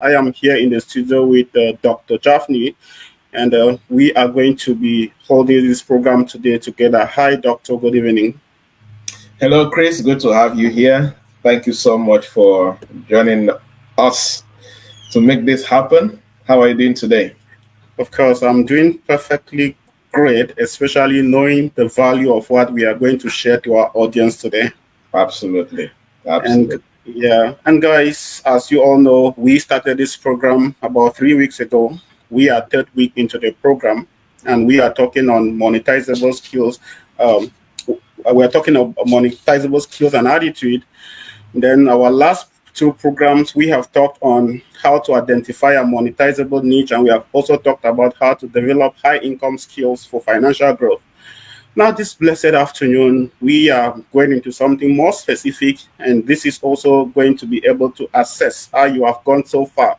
I am here in the studio with Dr. Javnyuy, and we are going to be holding this program today together. Hi, Doctor. Good evening. Hello, Chris. Good to have you here. Thank you so much for joining us to make this happen. How are you doing today? Of course, I'm doing perfectly great, especially knowing the value of what we are going to share to our audience today. Absolutely. And Absolutely. yeah, and guys, as you all know, we started this program about 3 weeks ago. We are third week into the program, and we are talking on monetizable skills. Um, we're talking about monetizable skills and attitude. Then our last two programs, we have talked on how to identify a monetizable niche, and we have also talked about how to develop high income skills for financial growth. Now, this blessed afternoon, we are going into something more specific, and this is also going to be able to assess how you have gone so far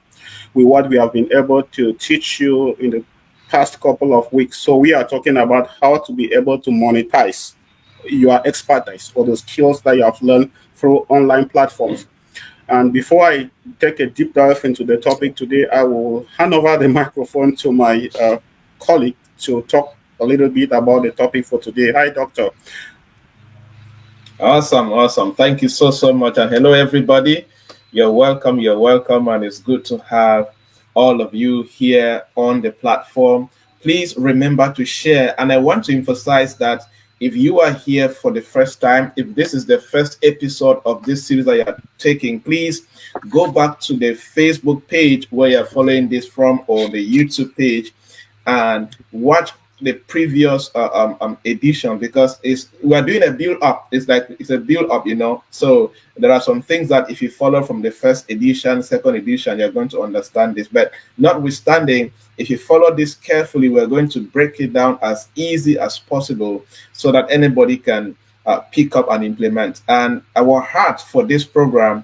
with what we have been able to teach you in the past couple of weeks. So, we are talking about how to be able to monetize your expertise or the skills that you have learned through online platforms. And before I take a deep dive into the topic today, I will hand over the microphone to my colleague to talk a little bit about the topic for today. Hi, Doctor. Awesome. Awesome. Thank you so much. And hello, everybody. You're welcome. You're welcome. And it's good to have all of you here on the platform. Please remember to share. And I want to emphasize that if you are here for the first time, if this is the first episode of this series that you're taking, please go back to the Facebook page where you're following this from or the YouTube page and watch the previous edition because we are doing a build up. It's a build up, So there are some things that if you follow from the first edition, second edition, you're going to understand this. But notwithstanding, if you follow this carefully, we're going to break it down as easy as possible so that anybody can pick up and implement. And our heart for this program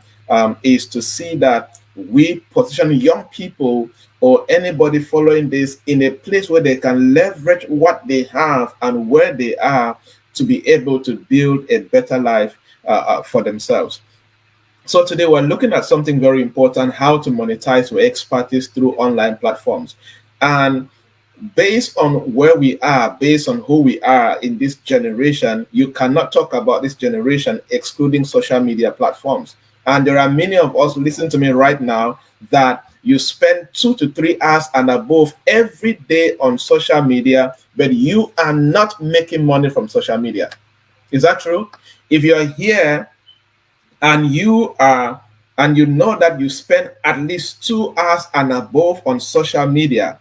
is to see that we position young people or anybody following this in a place where they can leverage what they have and where they are to be able to build a better life for themselves. So today we're looking at something very important, how to monetize your expertise through online platforms. And based on where we are, based on who we are in this generation, you cannot talk about this generation excluding social media platforms. And there are many of us listening to me right now that you spend 2 to 3 hours and above every day on social media, but you are not making money from social media. Is that true? If you're here and you know that you spend at least 2 hours and above on social media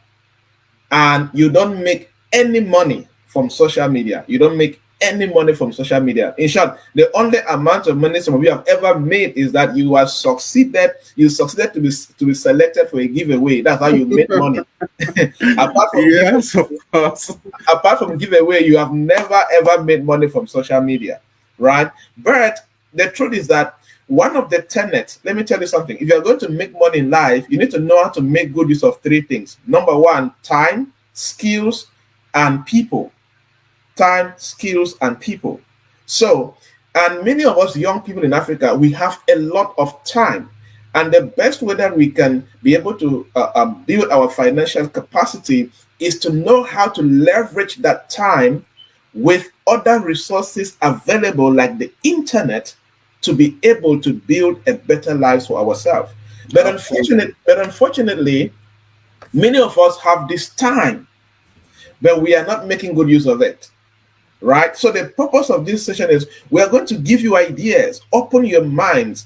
and you don't make any money from social media, you don't make any money from social media. In short, the only amount of money some of you have ever made is that you succeeded to be selected for a giveaway. That's how you made money. apart from Yes, of course. apart from giveaway, you have never ever made money from social media, right? But the truth is that one of the tenets, let me tell you something. If you're going to make money in life, you need to know how to make good use of three things. Number one, time, skills, and people. Time, skills, and people. So, and many of us young people in Africa, we have a lot of time. And the best way that we can be able to build our financial capacity is to know how to leverage that time with other resources available, like the internet, to be able to build a better life for ourselves. Absolutely. But unfortunately, many of us have this time, but we are not making good use of it. Right? So the purpose of this session is we are going to give you ideas, open your minds,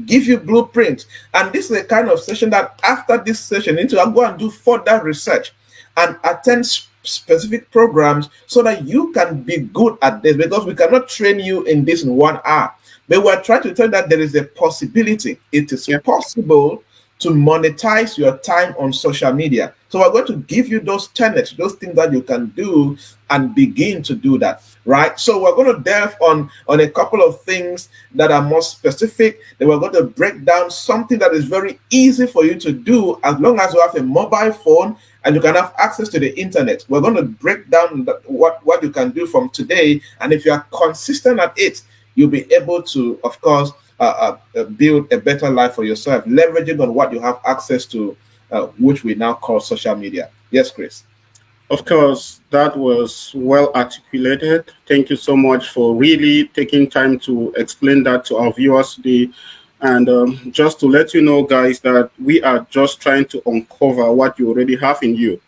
give you blueprints. And this is the kind of session that after this session, you need to go and do further research and attend specific programs so that you can be good at this, because we cannot train you in this in 1 hour. But we're trying to tell you that there is a possibility. It is possible to monetize your time on social media. So we're going to give you those tenets, those things that you can do and begin to do that, right? So we're going to delve on a couple of things that are more specific. Then we're going to break down something that is very easy for you to do as long as you have a mobile phone and you can have access to the internet. We're going to break down what you can do from today. And if you are consistent at it, you'll be able to, of course, build a better life for yourself, leveraging on what you have access to, which we now call social media. Yes, Chris. Of course, that was well articulated. Thank you so much for really taking time to explain that to our viewers today. And just to let you know, guys, that we are just trying to uncover what you already have in you.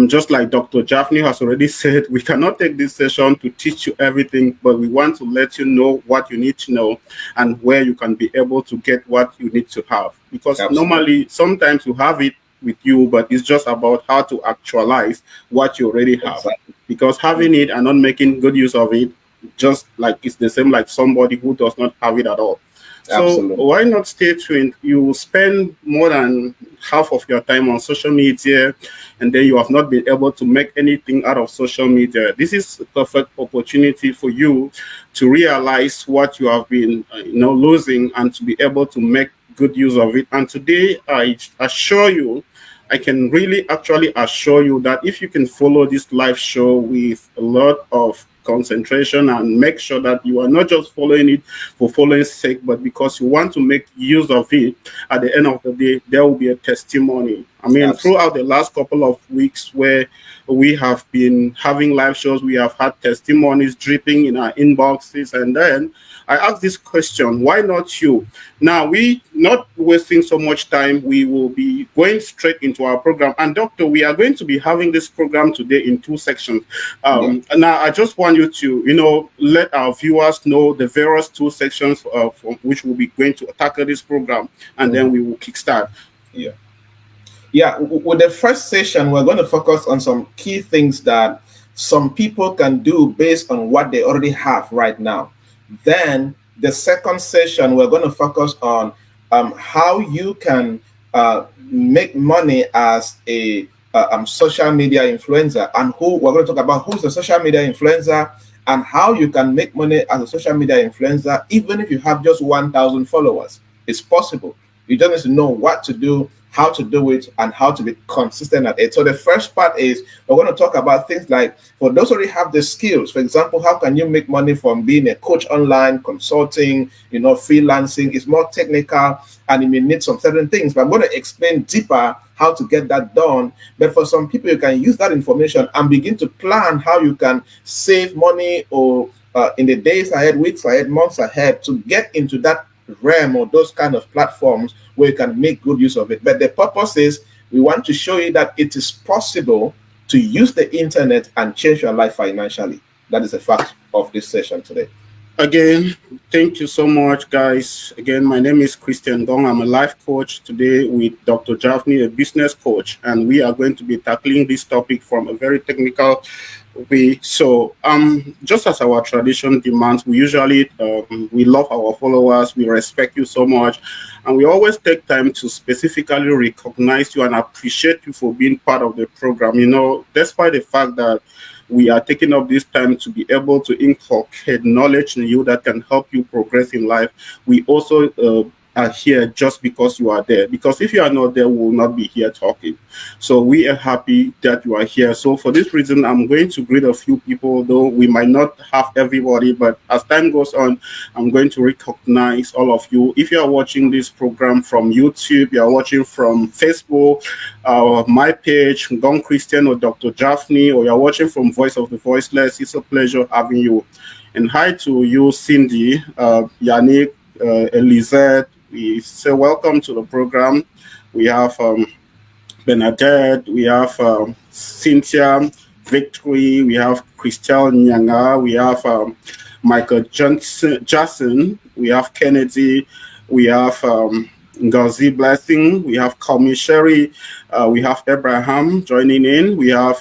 Just like Dr. Javnyuy has already said, we cannot take this session to teach you everything, but we want to let you know what you need to know and where you can be able to get what you need to have. Because Absolutely. normally, sometimes you have it with you, but it's just about how to actualize what you already have. Exactly. Because having it and not making good use of it, just like it's the same like somebody who does not have it at all. So Absolutely. why not stay tuned? You spend more than half of your time on social media, and then you have not been able to make anything out of social media. This is a perfect opportunity for you to realize what you have been, losing, and to be able to make good use of it. And today, I assure you, I can really actually assure you that if you can follow this live show with a lot of concentration and make sure that you are not just following it for following's sake, but because you want to make use of it, at the end of the day, there will be a testimony. I mean, Absolutely. throughout the last couple of weeks where we have been having live shows, we have had testimonies dripping in our inboxes. And then I asked this question, why not you? Now, we not wasting so much time, we will be going straight into our program. And Doctor, we are going to be having this program today in two sections. Now, I just want you to, let our viewers know the various two sections from which we'll be going to tackle this program, and then we will kickstart. Yeah. Yeah, with the first session, we're going to focus on some key things that some people can do based on what they already have right now. Then, the second session, we're going to focus on how you can make money as a social media influencer, and who we're going to talk about who's the social media influencer and how you can make money as a social media influencer, even if you have just 1,000 followers. It's possible. You just need to know what to do, how to do it, and how to be consistent at it. So the first part is we're going to talk about things like, for those who already have the skills, for example, how can you make money from being a coach online, consulting, freelancing. It's more technical and you may need some certain things, but I'm going to explain deeper how to get that done. But for some people, you can use that information and begin to plan how you can save money or in the days ahead, weeks ahead, months ahead, to get into that realm or those kind of platforms where you can make good use of it. But the purpose is we want to show you that it is possible to use the internet and change your life financially. That is the fact of this session today. Again, thank you so much, guys. Again, my name is Christian Gong. I'm a life coach today with Dr. Javnyuy, a business coach, and we are going to be tackling this topic from a very technical way. So, just as our tradition demands, we usually we love our followers, we respect you so much, and we always take time to specifically recognize you and appreciate you for being part of the program. Despite the fact that we are taking up this time to be able to inculcate knowledge in you that can help you progress in life. We also are here just because you are there. Because if you are not there, we will not be here talking. So we are happy that you are here. So for this reason, I'm going to greet a few people, though we might not have everybody, but as time goes on, I'm going to recognize all of you. If you are watching this program from YouTube, you are watching from Facebook, my page, Gong Christian or Dr. Javnyuy, or you're watching from Voice of the Voiceless, it's a pleasure having you. And hi to you, Cindy, Yannick, Elisette. We say welcome to the program. We have Bernadette, we have Cynthia, Victory, we have Christelle Nyanga, we have Michael Jackson, we have Kennedy, we have Ngozi Blessing, we have Kalmi Sherry, we have Abraham joining in, we have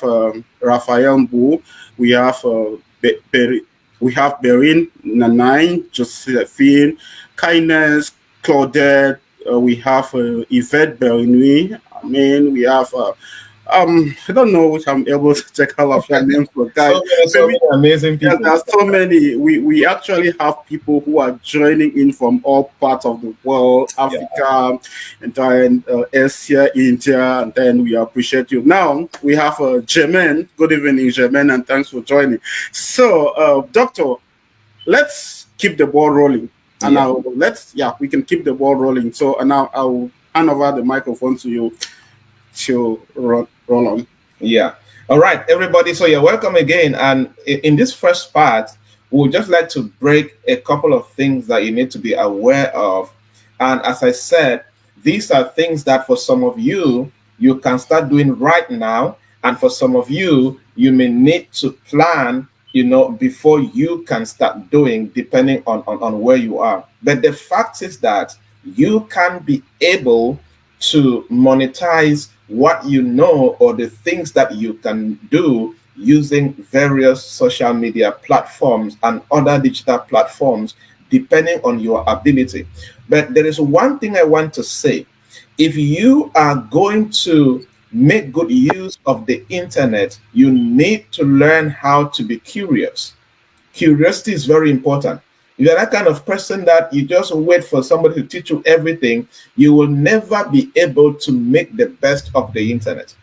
Raphael Mbu, we have we have Berin Nanine, Josephine, Kindness, Claudette, we have Yvette Bernier. I mean, we have I don't know if I'm able to check all of your names, but guys, so many amazing people. Yeah, there's so many. We actually have people who are joining in from all parts of the world, Africa, and then Asia, India, and then we appreciate you. Now we have Jermaine. Good evening, Jermaine, and thanks for joining. So, Doctor, let's keep the ball rolling. And Yeah. now we can keep the ball rolling. So and now I'll hand over the microphone to you to roll on. Yeah. All right, everybody. So you're welcome again. And in this first part, we would just like to break a couple of things that you need to be aware of. And as I said, these are things that for some of you, you can start doing right now. And for some of you, you may need to plan, before you can start doing, depending on where you are. But the fact is that you can be able to monetize what you know or the things that you can do using various social media platforms and other digital platforms depending on your ability. But there is one thing I want to say. If you are going to make good use of the internet, you need to learn how to be curious. Curiosity is very important. If you're that kind of person that you just wait for somebody to teach you everything, you will never be able to make the best of the internet.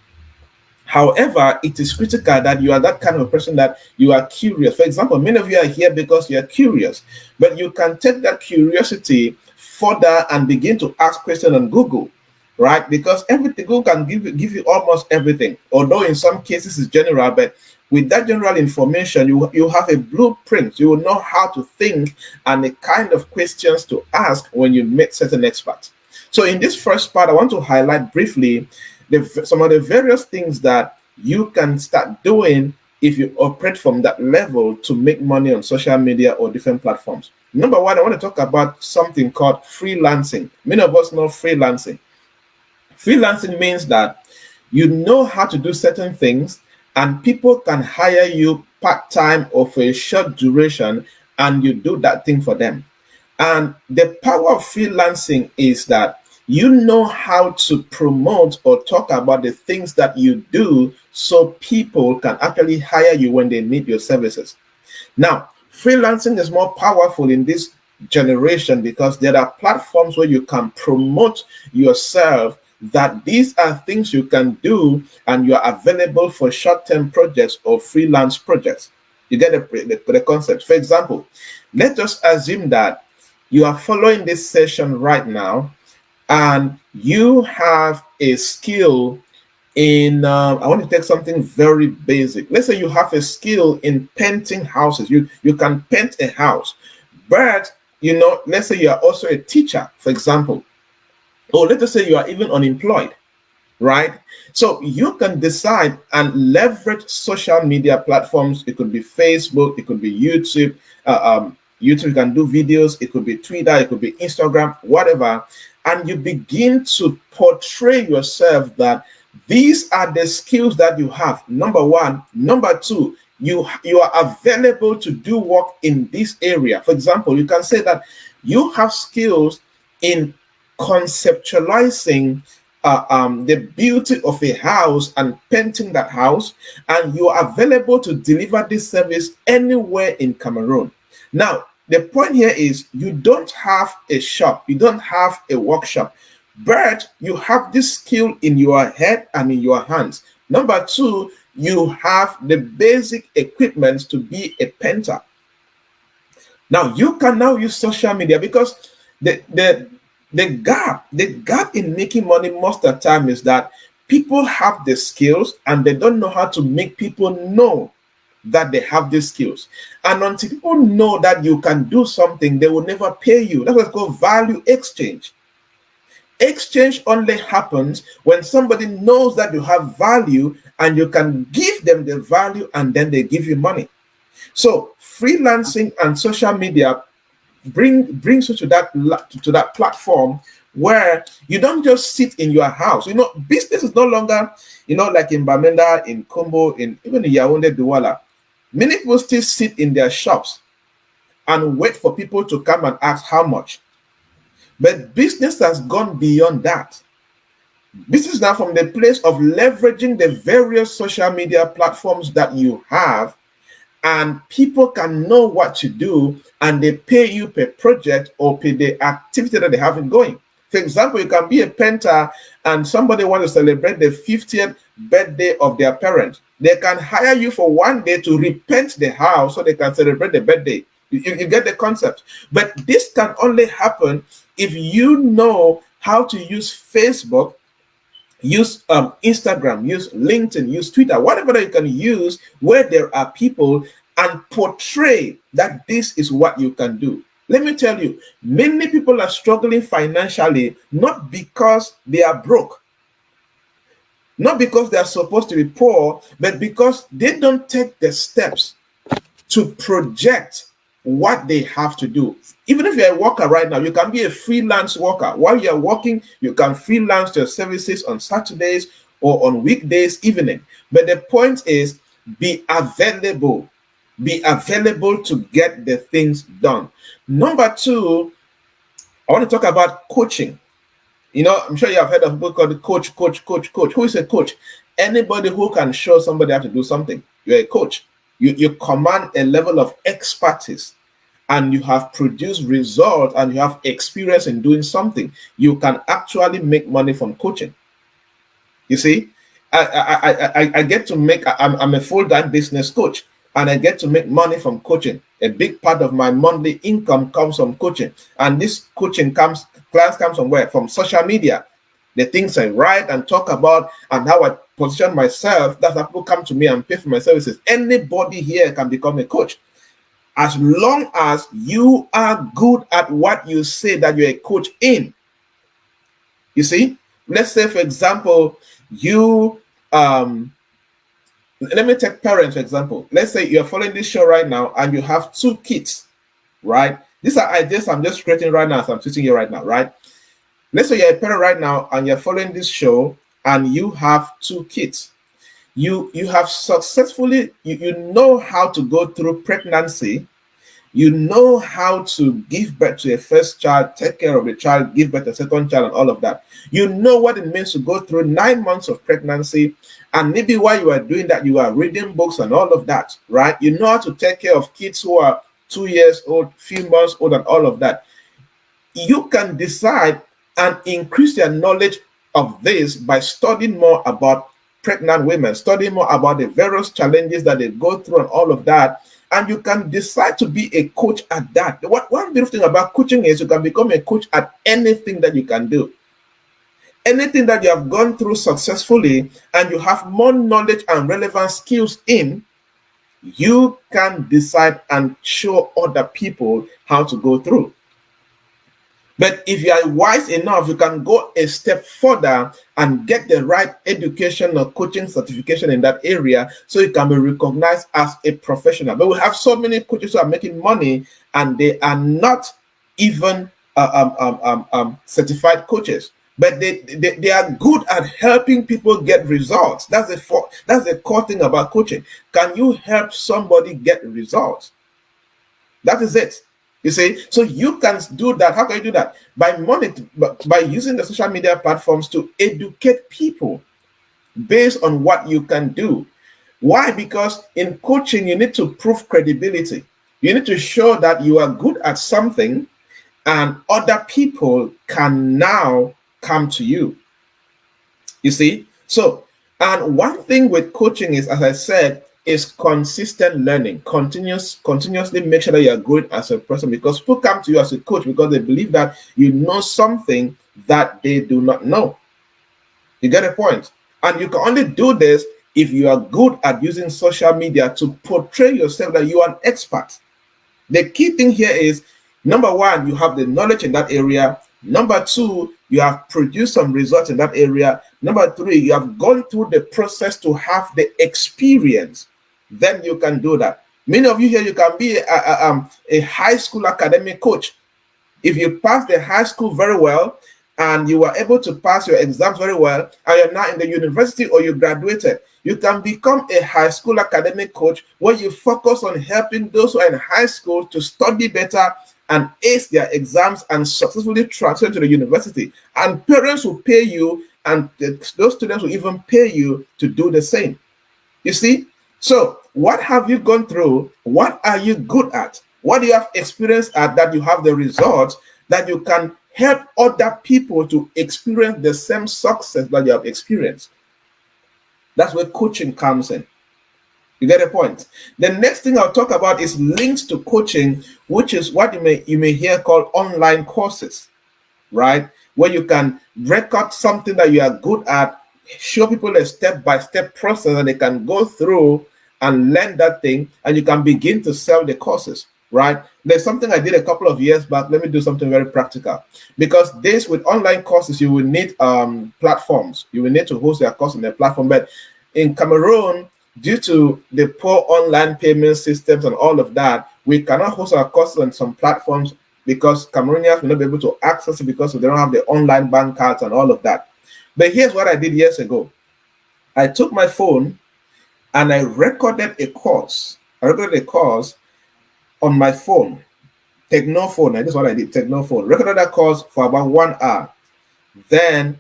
However, it is critical that you are that kind of person that you are curious. For example, many of you are here because you are curious, but you can take that curiosity further and begin to ask questions on Google, right? Because everything Google can give you almost everything. Although in some cases it's general, but with that general information, you have a blueprint. You will know how to think and the kind of questions to ask when you meet certain experts. So in this first part, I want to highlight briefly some of the various things that you can start doing if you operate from that level to make money on social media or different platforms. Number one, I want to talk about something called freelancing. Many of us know freelancing. Freelancing means that you know how to do certain things and people can hire you part-time or for a short duration and you do that thing for them. And the power of freelancing is that you know how to promote or talk about the things that you do so people can actually hire you when they need your services. Now, freelancing is more powerful in this generation because there are platforms where you can promote yourself that these are things you can do and you are available for short-term projects or freelance projects. You get the concept. For example, let's just assume that you are following this session right now and you have a skill in I want to take something very basic. Let's say you have a skill in painting houses. You can paint a house, but let's say you are also a teacher, for example, or let us say you are even unemployed, right? So you can decide and leverage social media platforms. It could be Facebook, it could be YouTube. YouTube, you can do videos. It could be Twitter, it could be Instagram, whatever. And you begin to portray yourself that these are the skills that you have. Number one. Number two, you are available to do work in this area. For example, you can say that you have skills in conceptualizing the beauty of a house and painting that house, and you are available to deliver this service anywhere in Cameroon. Now, the point here is you don't have a shop, you don't have a workshop, but you have this skill in your head and in your hands. Number two, you have the basic equipment to be a painter. Now you can now use social media because the gap in making money most of the time is that people have the skills and they don't know how to make people know that they have these skills. And until people know that you can do something, they will never pay you. That's what's called value exchange. Exchange only happens when somebody knows that you have value and you can give them the value and then they give you money. So freelancing and social media brings you to that platform where you don't just sit in your house. Business is no longer, like in Bamenda, in Kombo, in even in Yaoundé, Douala. Many people still sit in their shops and wait for people to come and ask how much. But business has gone beyond that. This is now from the place of leveraging the various social media platforms that you have, and people can know what to do and they pay you per project or per the activity that they have going. For example, you can be a painter and somebody wants to celebrate the 50th birthday of their parent. They can hire you for one day to repaint the house so they can celebrate the birthday. You get the concept. But this can only happen if you know how to use Facebook, use Instagram, use LinkedIn, use Twitter, whatever that you can use where there are people, and portray that this is what you can do. Let me tell you, many people are struggling financially, not because they are broke, not because they are supposed to be poor, but because they don't take the steps to project what they have to do. Even if you're a worker right now, you can be a freelance worker. While you're working, you can freelance your services on Saturdays or on weekdays, evening. But the point is, be available. Be available to get the things done. Number two, I want to talk about coaching. You know, I'm sure you have heard of people called coach. Who is a coach? Anybody who can show somebody how to do something. You're a coach. You command a level of expertise, and you have produced results, and you have experience in doing something. You can actually make money from coaching. You see, I get to make. I'm a full-time business coach, and I get to make money from coaching. A big part of my monthly income comes from coaching, and this coaching clients comes from where? From social media. The things I write and talk about, and how I position myself. That's how people come to me and pay for my services. Anybody here can become a coach, as long as you are good at what you say that you're a coach in. You see, let's say, for example, you let me take parents for example. Let's say you're following this show right now and you have 2 kids, right? These are ideas I'm just creating right now as I'm sitting here right now, right? Let's say you're a parent right now and you're following this show and you have 2 kids. You have successfully, you know how to go through pregnancy. You know how to give birth to a first child, take care of the child, give birth to a second child, and all of that. You know what it means to go through 9 months of pregnancy. And maybe while you are doing that, you are reading books and all of that, right? You know how to take care of kids who are 2 years old, few months old, and all of that. You can decide and increase your knowledge of this by studying more about pregnant women, studying more about the various challenges that they go through and all of that. And you can decide to be a coach at that. One beautiful thing about coaching is you can become a coach at anything that you can do. Anything that you have gone through successfully and you have more knowledge and relevant skills in, you can decide and show other people how to go through. But if you are wise enough, you can go a step further and get the right education or coaching certification in that area so you can be recognized as a professional. But we have so many coaches who are making money and they are not even certified coaches. But they are good at helping people get results. That's the core thing about coaching. Can you help somebody get results? That is it. You see, so you can do that. How can you do that? By using the social media platforms to educate people based on what you can do. Why? Because in coaching, you need to prove credibility. You need to show that you are good at something and other people can now come to you. You see? So, and one thing with coaching is, as I said, is consistent learning. Continuously make sure that you are growing as a person, because people come to you as a coach because they believe that you know something that they do not know. You get a point? And you can only do this if you are good at using social media to portray yourself that you are an expert. The key thing here is, number one, you have the knowledge in that area. Number two, you have produced some results in that area. Number three, you have gone through the process to have the experience. Then you can do that. Many of you here, you can be a high school academic coach. If you pass the high school very well and you were able to pass your exams very well and you're now in the university or you graduated, you can become a high school academic coach where you focus on helping those who are in high school to study better and ace their exams and successfully transfer to the university. And parents will pay you, and those students will even pay you to do the same. You see? So what have you gone through? What are you good at? What do you have experience at that you have the results that you can help other people to experience the same success that you have experienced? That's where coaching comes in. You get a point. The next thing I'll talk about is links to coaching, which is what you may hear called online courses, right? Where you can record something that you are good at, show people a step-by-step process that they can go through and learn that thing, and you can begin to sell the courses, right? There's something I did a couple of years back. Let me do something very practical, because this with online courses, you will need platforms. You will need to host your course on their platform. But in Cameroon, due to the poor online payment systems and all of that, we cannot host our courses on some platforms because Cameroonians will not be able to access it because they don't have the online bank cards and all of that. But here's what I did years ago. I took my phone and I recorded a course. I recorded a course on my phone, Techno phone. This is what I did, Techno phone. Recorded that course for about 1 hour. Then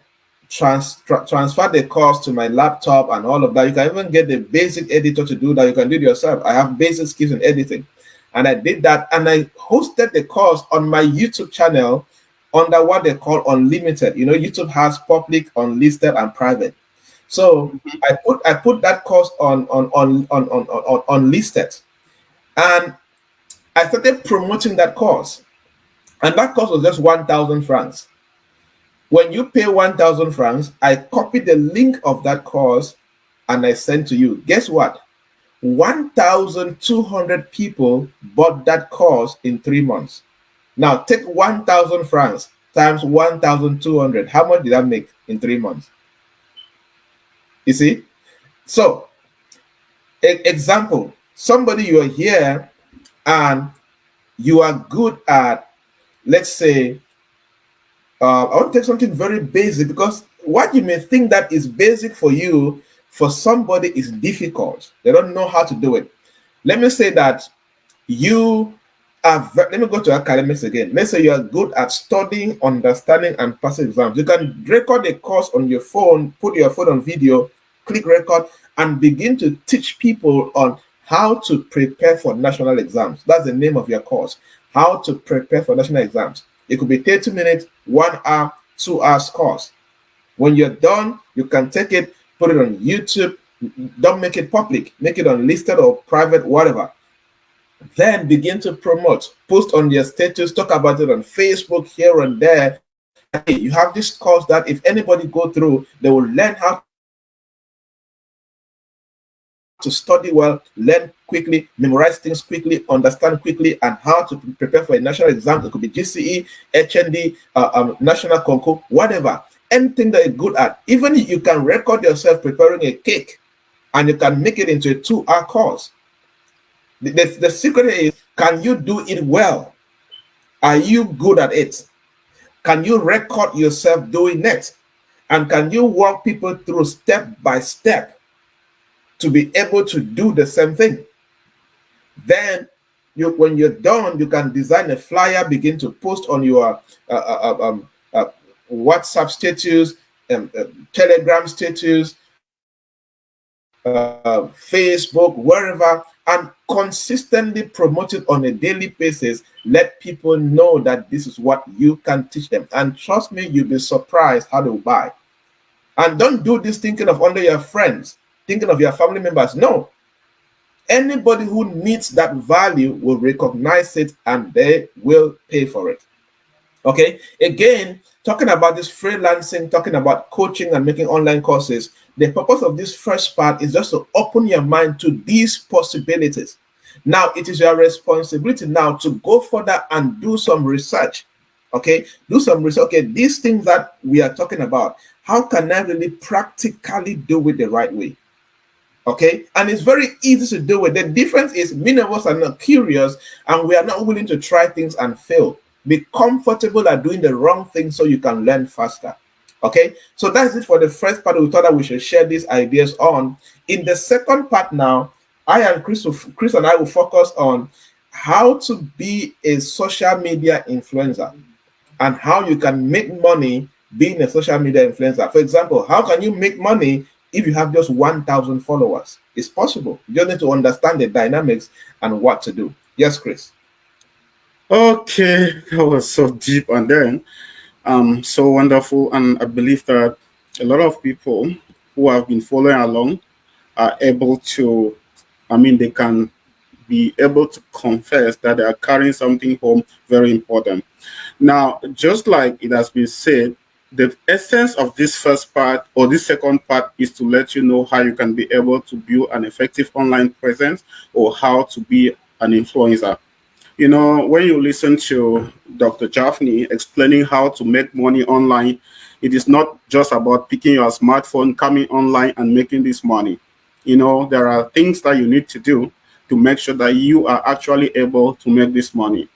transfer the course to my laptop and all of that. You can even get the basic editor to do that. You can do it yourself. I have basic skills in editing. And I did that, and I hosted the course on my YouTube channel under what they call unlimited. You know, YouTube has public, unlisted, and private. So I put that course on unlisted, and I started promoting that course. And that course was just 1,000 francs. When you pay 1,000 francs, I copy the link of that course and I send to you. Guess what? 1,200 people bought that course in 3 months. Now take 1,000 francs times 1,200. How much did that make in 3 months? You see? So, example, somebody, you are here and you are good at, let's say, I want to take something very basic, because what you may think that is basic for you, for somebody is difficult. They don't know how to do it. Let me say that you are, let me go to academics again. Let's say you are good at studying, understanding, and passing exams. You can record a course on your phone, put your phone on video, click record, and begin to teach people on how to prepare for national exams. That's the name of your course, how to prepare for national exams. It could be 30 minutes, 1 hour, 2 hours course. When you're done, you can take it, put it on YouTube. Don't make it public. Make it unlisted or private, whatever. Then begin to promote. Post on your status. Talk about it on Facebook, here and there. That, hey, you have this course that if anybody go through, they will learn how to study well, learn quickly, memorize things quickly, understand quickly, and how to prepare for a national exam. It could be GCE, HND, national concours, whatever. Anything that you're good at. Even you can record yourself preparing a cake, and you can make it into a 2-hour course. The secret is, can you do it well? Are you good at it? Can you record yourself doing it? And can you walk people through step by step to be able to do the same thing? Then when you're done, you can design a flyer, begin to post on your WhatsApp status, Telegram status, Facebook, wherever, and consistently promote it on a daily basis. Let people know that this is what you can teach them. And trust me, you'll be surprised how they'll buy. And don't do this thinking of only your friends, thinking of your family members. No. Anybody who needs that value will recognize it and they will pay for it. Okay, again, talking about this freelancing, talking about coaching and making online courses, the purpose of this first part is just to open your mind to these possibilities. Now, it is your responsibility now to go further and do some research. Okay, do some research. Okay, these things that we are talking about, how can I really practically do it the right way? Okay, and it's very easy to do it. The difference is many of us are not curious and we are not willing to try things and fail. Be comfortable at doing the wrong thing so you can learn faster. Okay, so that's it for the first part. We thought that we should share these ideas on. In the second part now, Chris and I will focus on how to be a social media influencer and how you can make money being a social media influencer. For example, how can you make money if you have just 1,000 followers? It's possible. You just need to understand the dynamics and what to do. Yes, Chris. Okay, that was so deep, and then so wonderful. And I believe that a lot of people who have been following along are able to I mean, they can be able to confess that they are carrying something home very important. Now, just like it has been said, the essence of this first part or this second part is to let you know how you can be able to build an effective online presence or how to be an influencer. You know, when you listen to Dr. Javnyuy explaining how to make money online, it is not just about picking your smartphone, coming online and making this money. You know, there are things that you need to do to make sure that you are actually able to make this money.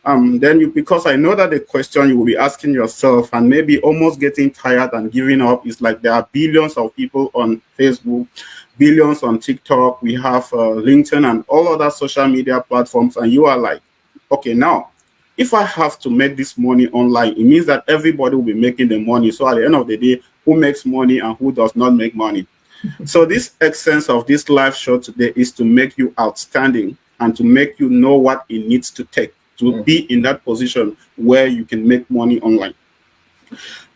Then you, because I know that the question you will be asking yourself and maybe almost getting tired and giving up is like there are billions of people on Facebook, billions on TikTok, we have LinkedIn and all other social media platforms, and you are like, okay, now if I have to make this money online, it means that everybody will be making the money. So at the end of the day, who makes money and who does not make money? So this essence of this live show today is to make you outstanding and to make you know what it needs to take to be in that position where you can make money online.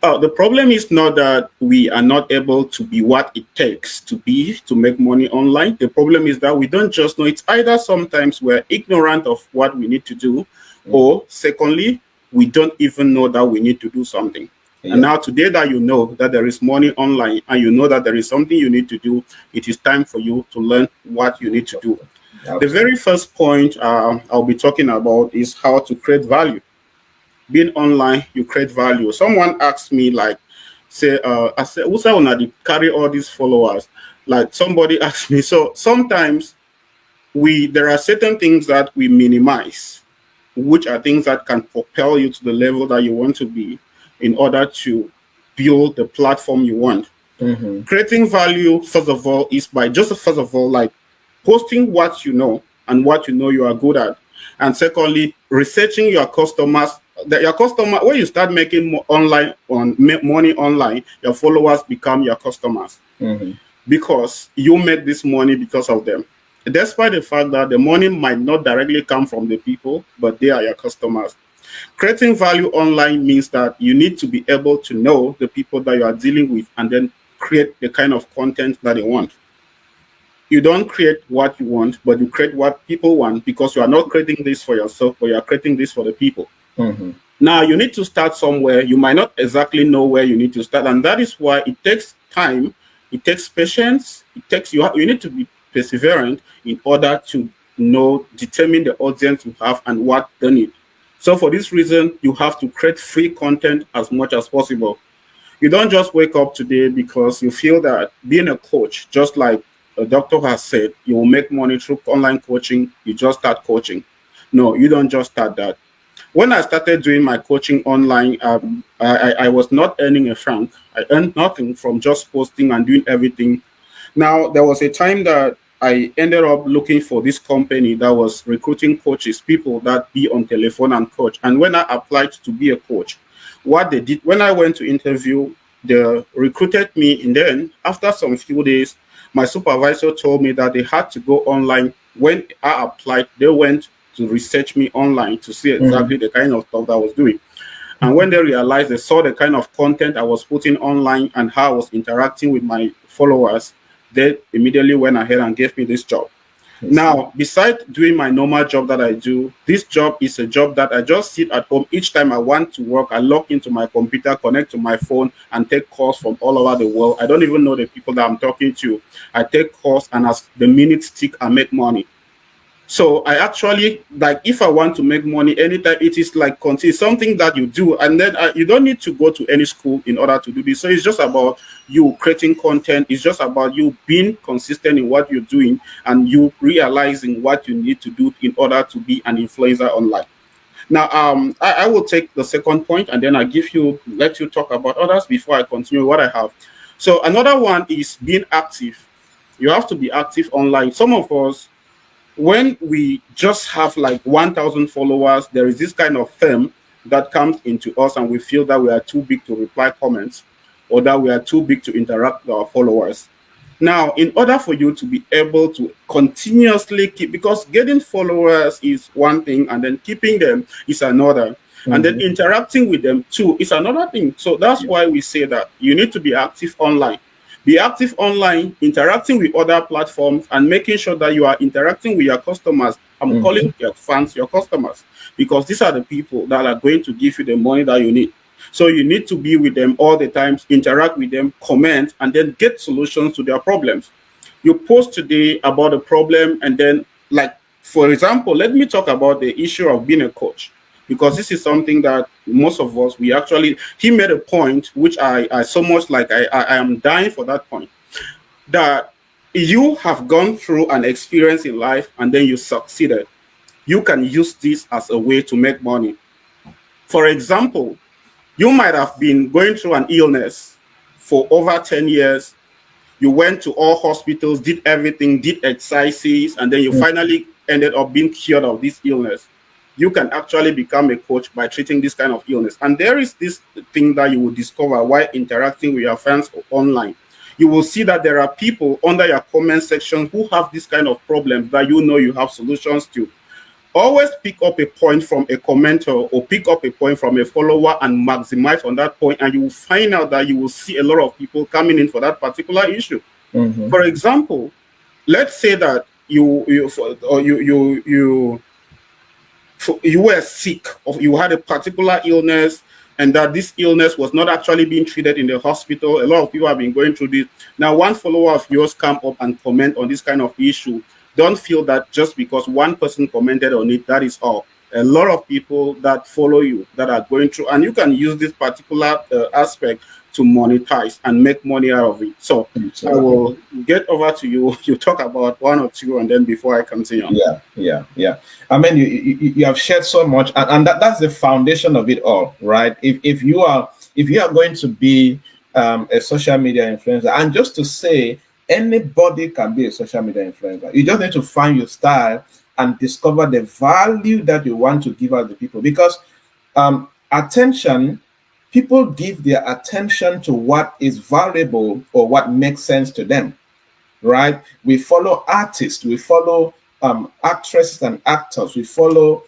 The problem is not that we are not able to be what it takes to be to make money online. The problem is that we don't just know. It's either sometimes we're ignorant of what we need to do, or secondly, we don't even know that we need to do something. Yeah. And now today that you know that there is money online and you know that there is something you need to do, it is time for you to learn what you need to do. The very first point I'll be talking about is how to create value. Being online, you create value. Someone asked me, like, say, I said, who's that carry all these followers? Like somebody asked me. So sometimes there are certain things that we minimize, which are things that can propel you to the level that you want to be in order to build the platform you want. Mm-hmm. Creating value, first of all, is by just first of all, like posting what you know and what you know you are good at. And secondly, researching your customers. That your customer, when you start making money online, your followers become your customers. Mm-hmm. Because you make this money because of them. Despite the fact that the money might not directly come from the people, but they are your customers. Creating value online means that you need to be able to know the people that you are dealing with and then create the kind of content that they want. You don't create what you want, but you create what people want, because you are not creating this for yourself, but you are creating this for the people. Mm-hmm. Now, you need to start somewhere. You might not exactly know where you need to start, and that is why it takes time, it takes patience, it takes you need to be perseverant in order to determine the audience you have and what they need. So for this reason, you have to create free content as much as possible. You don't just wake up today because you feel that being a coach, just like a doctor has said, you will make money through online coaching, you just start coaching. No, you don't just start that. When I started doing my coaching online, I was not earning a franc. I earned nothing from just posting and doing everything. Now, there was a time that I ended up looking for this company that was recruiting coaches, people that be on telephone and coach. And when I applied to be a coach, what they did, when I went to interview, they recruited me. And then after some few days, my supervisor told me that they had to go online. When I applied, they went to research me online to see exactly the kind of stuff that I was doing. And when they realized, they saw the kind of content I was putting online and how I was interacting with my followers, they immediately went ahead and gave me this job. Now, besides doing my normal job that I do, this job is a job that I just sit at home. Each time I want to work, I log into my computer, connect to my phone, and take calls from all over the world. I don't even know the people that I'm talking to. I take calls, and as the minutes tick, I make money. So I actually, like, if I want to make money anytime, it is like it's something that you do, and then you don't need to go to any school in order to do this. So it's just about you creating content. It's just about you being consistent in what you're doing and you realizing what you need to do in order to be an influencer online. Now, I will take the second point and then let you talk about others before I continue what I have. So another one is being active. You have to be active online. Some of us, when we just have like 1,000 followers, there is this kind of theme that comes into us and we feel that we are too big to reply comments or that we are too big to interact with our followers. Now, in order for you to be able to continuously keep, because getting followers is one thing and then keeping them is another. Mm-hmm. And then interacting with them too is another thing. So that's why we say that you need to be active online. Be active online, interacting with other platforms, and making sure that you are interacting with your customers. I'm calling your fans your customers, because these are the people that are going to give you the money that you need. So you need to be with them all the time, interact with them, comment, and then get solutions to their problems. You post today about a problem, and then, like, for example, let me talk about the issue of being a coach, because this is something that most of us, we actually, he made a point which I so much like, I am dying for that point, that you have gone through an experience in life and then you succeeded. You can use this as a way to make money. For example, you might have been going through an illness for over 10 years. You went to all hospitals, did everything, did exercises, and then you finally ended up being cured of this illness. You can actually become a coach by treating this kind of illness. And there is this thing that you will discover while interacting with your fans online. You will see that there are people under your comment section who have this kind of problems that you know you have solutions to. Always pick up a point from a commenter or pick up a point from a follower and maximize on that point, and you will find out that you will see a lot of people coming in for that particular issue. For example, let's say that you were sick, or you had a particular illness, and that this illness was not actually being treated in the hospital. A lot of people have been going through this. Now, one follower of yours come up and comment on this kind of issue. Don't feel that just because one person commented on it, that is all. A lot of people that follow you that are going through, and you can use this particular aspect to monetize and make money out of it. So I will get over to you. You talk about one or two, and then before I continue. Yeah. I mean, you have shared so much, and that's the foundation of it all, right? If you are going to be a social media influencer, and just to say, anybody can be a social media influencer. You just need to find your style and discover the value that you want to give out to people. Because attention, people give their attention to what is valuable or what makes sense to them, right? We follow artists, we follow actresses and actors, we follow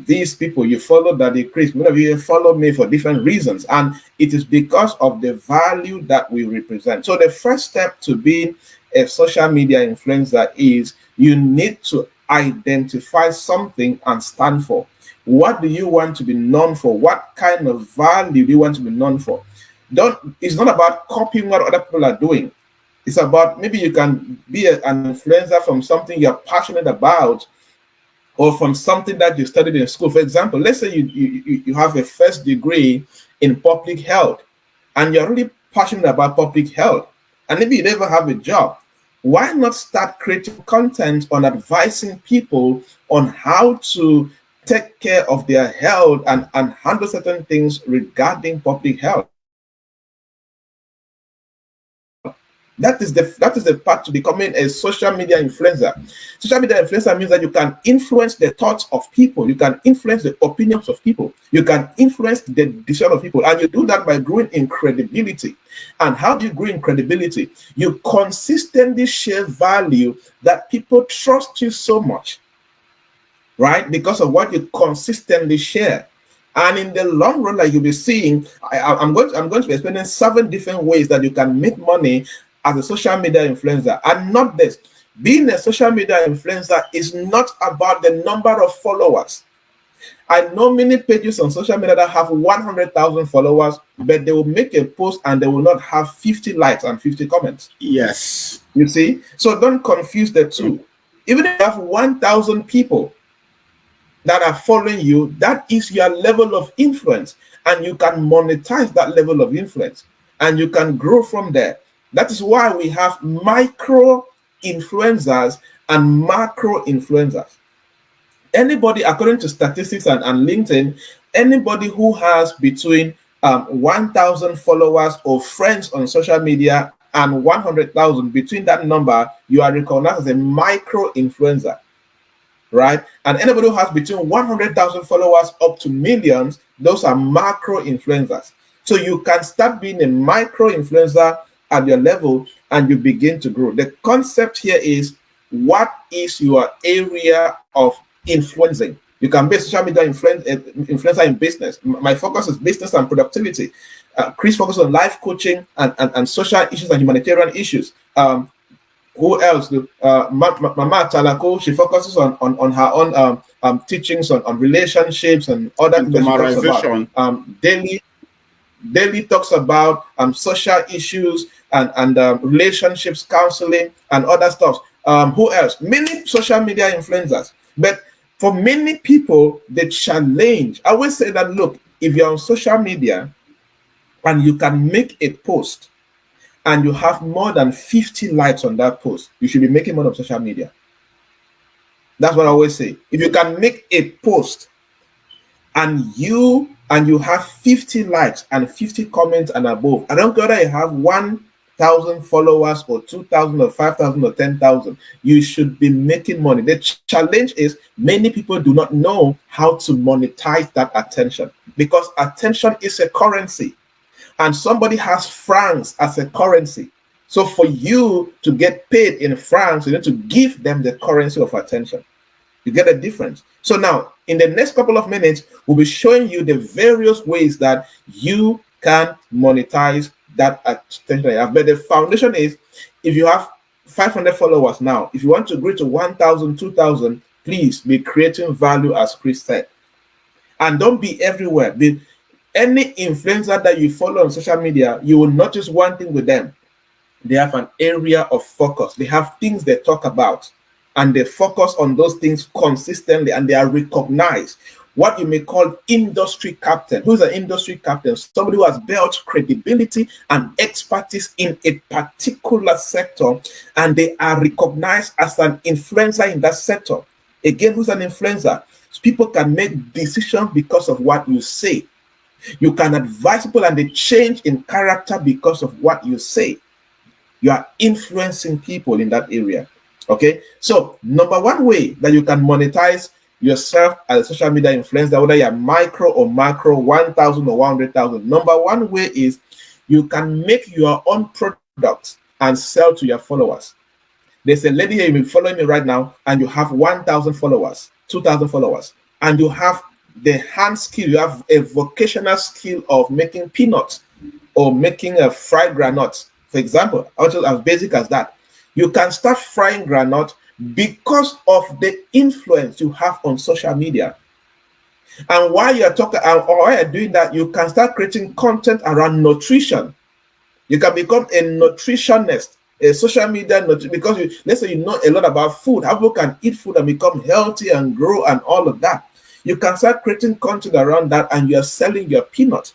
these people. You follow Daddy Chris, many of you follow me for different reasons, and it is because of the value that we represent. So the first step to being a social media influencer is you need to identify something and stand for. What do you want to be known for? What kind of value do you want to be known for? It's not about copying what other people are doing. It's about, maybe you can be an influencer from something you're passionate about, or from something that you studied in school. For example, let's say you have a first degree in public health, and you're really passionate about public health, and maybe you never have a job. Why not start creating content on advising people on how to take care of their health and handle certain things regarding public health? That is the path to becoming a social media influencer. Social media influencer means that you can influence the thoughts of people, you can influence the opinions of people, you can influence the decision of people, and you do that by growing in credibility. And how do you grow in credibility? You consistently share value that people trust you so much, right? Because of what you consistently share. And in the long run, like you'll be seeing, I'm going to be explaining 7 different ways that you can make money as a social media influencer. And not this. Being a social media influencer is not about the number of followers. I know many pages on social media that have 100,000 followers, but they will make a post and they will not have 50 likes and 50 comments. Yes. You see? So don't confuse the two. Even if you have 1,000 people that are following you, that is your level of influence, and you can monetize that level of influence, and you can grow from there. That is why we have micro influencers and macro influencers. Anybody, according to statistics and LinkedIn, anybody who has between 1,000 followers or friends on social media and 100,000, between that number, you are recognized as a micro influencer, right? And anybody who has between 100,000 followers up to millions, those are macro influencers. So you can start being a micro influencer at your level, and you begin to grow. The concept here is, what is your area of influencing? You can be a social media influencer in business. My focus is business and productivity. Chris focuses on life coaching and social issues and humanitarian issues. Who else? Mama Talako, she focuses on her own teachings on relationships and other things that she talks about. Daily talks about social issues and relationships, counseling, and other stuff. Who else? Many social media influencers. But for many people, the challenge, I always say that, look, if you're on social media and you can make a post and you have more than 50 likes on that post, you should be making money on social media. That's what I always say. If you can make a post and you have 50 likes and 50 comments and above, I don't care whether you have 1,000 followers or 2,000 or 5,000 or 10,000, you should be making money. The challenge is many people do not know how to monetize that attention, because attention is a currency. And somebody has francs as a currency. So for you to get paid in francs, you need to give them the currency of attention. You get a difference. So now, in the next couple of minutes, we'll be showing you the various ways that you can monetize that attention that you have. But the foundation is, if you have 500 followers now, if you want to grow to 1,000, 2,000, please be creating value, as Chris said. And don't be everywhere. Any influencer that you follow on social media, you will notice one thing with them. They have an area of focus. They have things they talk about, and they focus on those things consistently, and they are recognized. What you may call industry captain. Who's an industry captain? Somebody who has built credibility and expertise in a particular sector, and they are recognized as an influencer in that sector. Again, who's an influencer? People can make decisions because of what you say. You can advise people and they change in character because of what you say. You are influencing people in that area. Okay, so number one way that you can monetize yourself as a social media influencer, whether you're micro or macro, 1,000 or 100,000, number one way is you can make your own products and sell to your followers. There's a lady here, you'll be following me right now, and you have 1,000 followers, 2,000 followers, and you have the hand skill, you have a vocational skill of making peanuts or making a fried granite, for example, also as basic as that. You can start frying granite because of the influence you have on social media. And while you're talking or while you're doing that, you can start creating content around nutrition. You can become a nutritionist, a social media because let's say you know a lot about food, how people can eat food and become healthy and grow and all of that. You can start creating content around that, and you are selling your peanut.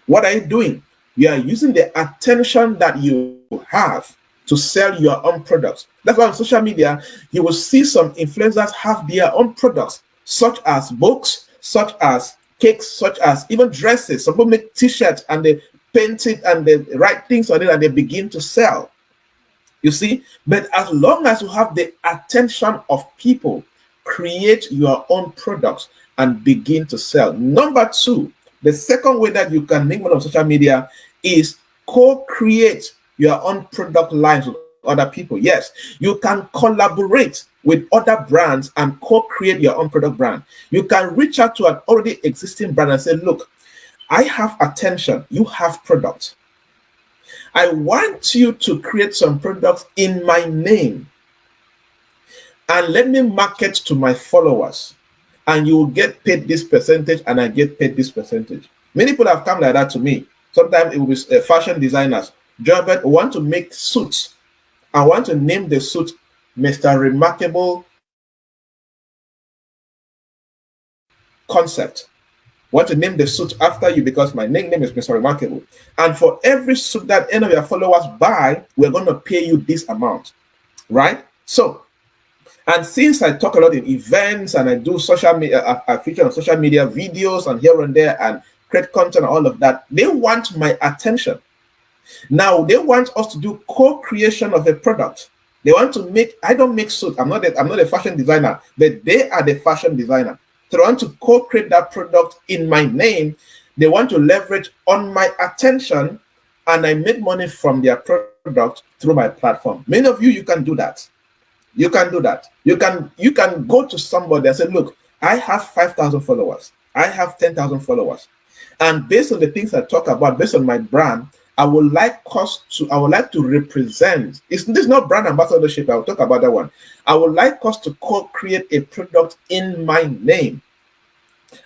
What are you doing? You are using the attention that you have to sell your own products. That's why on social media, you will see some influencers have their own products, such as books, such as cakes, such as even dresses. Some people make t-shirts and they paint it and they write things on it and they begin to sell. You see? But as long as you have the attention of people, create your own products and begin to sell. Number two, the second way that you can make money on social media is co-create your own product lines with other people. Yes, you can collaborate with other brands and co-create your own product brand. You can reach out to an already existing brand and say, look, I have attention, you have product. I want you to create some products in my name and let me market to my followers, and you will get paid this percentage and I get paid this percentage. Many people have come like that to me. Sometimes it will be fashion designers. Joybert, want to make suits. I want to name the suit Mr. Remarkable Concept. Want to name the suit after you because my name is Mr. Remarkable. And for every suit that any of your followers buy, we're going to pay you this amount, right? So, and since I talk a lot in events and I do social media, I feature on social media videos and here and there and create content and all of that, they want my attention. Now they want us to do co-creation of a product. They want to make, I don't make suits. I'm not a fashion designer, but they are the fashion designer. So they want to co-create that product in my name. They want to leverage on my attention, and I make money from their product through my platform. Many of you, you can do that. You can do that. You can go to somebody and say, look, I have 5,000 followers. I have 10,000 followers. And based on the things I talk about, based on my brand, I would like to represent. This is not brand ambassadorship. I'll talk about that one. I would like us to co-create a product in my name.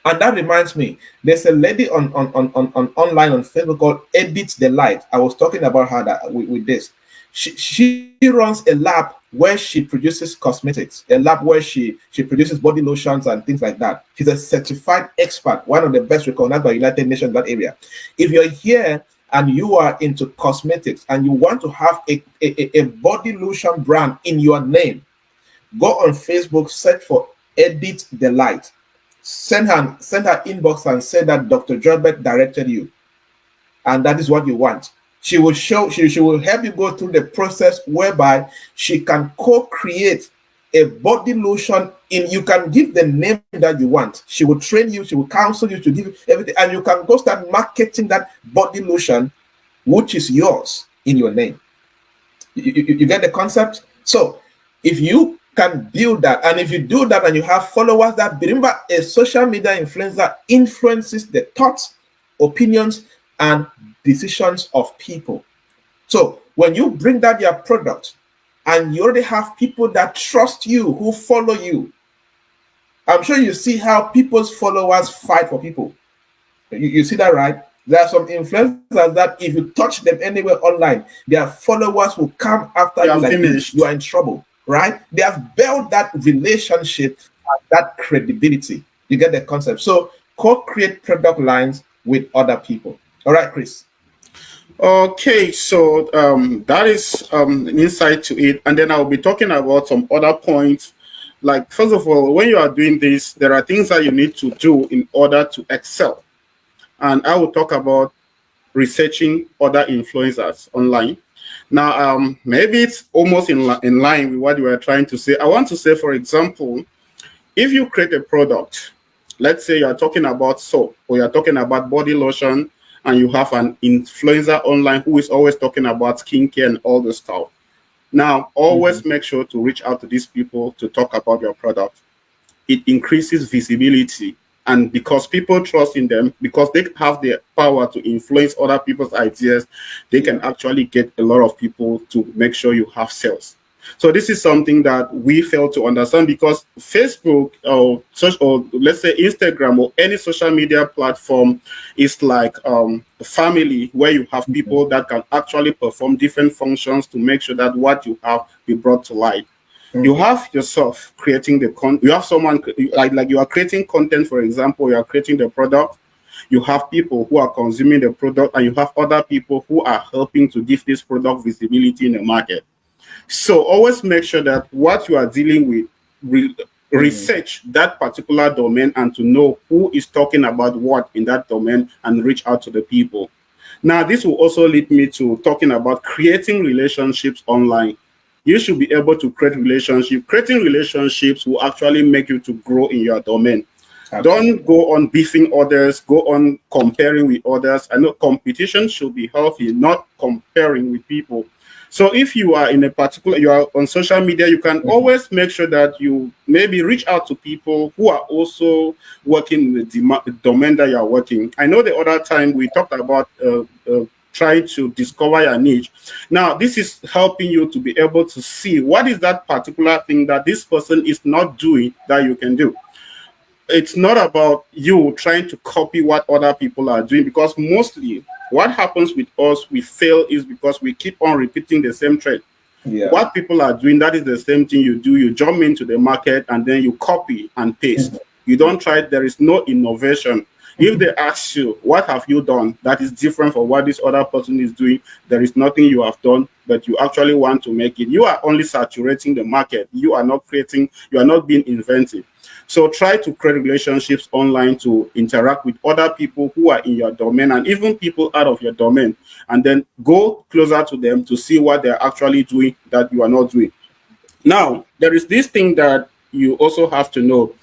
And that reminds me, there's a lady on online on Facebook called Edith Delight. I was talking about her with this. She runs a lab where she produces cosmetics, a lab where she produces body lotions and things like that. She's a certified expert, one of the best recognized by United Nations in that area. If you're here and you are into cosmetics and you want to have a body lotion brand in your name, go on Facebook, search for Edith Delight. Send her inbox and say that Dr. Joybert directed you, and that is what you want. She will help you go through the process whereby she can co-create a body lotion. You can give the name that you want. She will train you, she will counsel you to give you everything, and you can go start marketing that body lotion, which is yours, in your name. You get the concept? So if you can build that, and if you do that and you have followers, that, remember, a social media influencer influences the thoughts, opinions, and decisions of people. So when you bring that your product and you already have people that trust you, who follow you, I'm sure you see how people's followers fight for people. You see that, right? There are some influencers that if you touch them anywhere online, their followers will come after you like you are in trouble, right? They have built that relationship and that credibility. You get the concept. So co-create product lines with other people. All right, Chris. Okay, so that is an insight to it. And then I'll be talking about some other points. Like, first of all, when you are doing this, there are things that you need to do in order to excel. And I will talk about researching other influencers online. Now, maybe it's almost in line with what you were trying to say. I want to say, for example, if you create a product, let's say you're talking about soap or you're talking about body lotion, and you have an influencer online who is always talking about skincare and all the stuff. Now, always make sure to reach out to these people to talk about your product. It increases visibility. And because people trust in them, because they have the power to influence other people's ideas, they can actually get a lot of people to make sure you have sales. So this is something that we fail to understand, because Facebook or let's say Instagram or any social media platform is like a family where you have people that can actually perform different functions to make sure that what you have be brought to light. You have yourself creating the content. You have someone like you are creating content, for example, you are creating the product. You have people who are consuming the product, and you have other people who are helping to give this product visibility in the market. So always make sure that what you are dealing with, research that particular domain and to know who is talking about what in that domain and reach out to the people. Now, this will also lead me to talking about creating relationships online. You should be able to create relationships. Creating relationships will actually make you to grow in your domain. Absolutely. Don't go on beefing others, go on comparing with others. I know competition should be healthy, not comparing with people. So if you are in a particular, you are on social media, you can always make sure that you maybe reach out to people who are also working with the domain that you are working. I know the other time we talked about trying to discover your niche. Now, this is helping you to be able to see what is that particular thing that this person is not doing that you can do. It's not about you trying to copy what other people are doing, because mostly what happens with us, we fail, is because we keep on repeating the same trend. Yeah. What people are doing, that is the same thing you do. You jump into the market and then you copy and paste. You don't try. There is no innovation. If they ask you, what have you done that is different from what this other person is doing, there is nothing you have done, but you actually want to make it. You are only saturating the market. You are not creating, you are not being inventive. So try to create relationships online to interact with other people who are in your domain and even people out of your domain, and then go closer to them to see what they're actually doing that you are not doing. Now, there is this thing that you also have to know.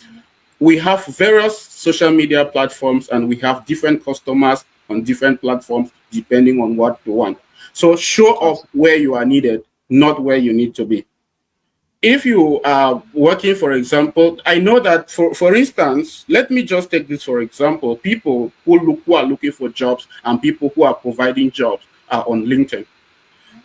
We have various social media platforms and we have different customers on different platforms depending on what you want. So show up where you are needed, not where you need to be. if you are working, for example, I know that for instance, let me just take this for example, people who are looking for jobs and people who are providing jobs are on LinkedIn.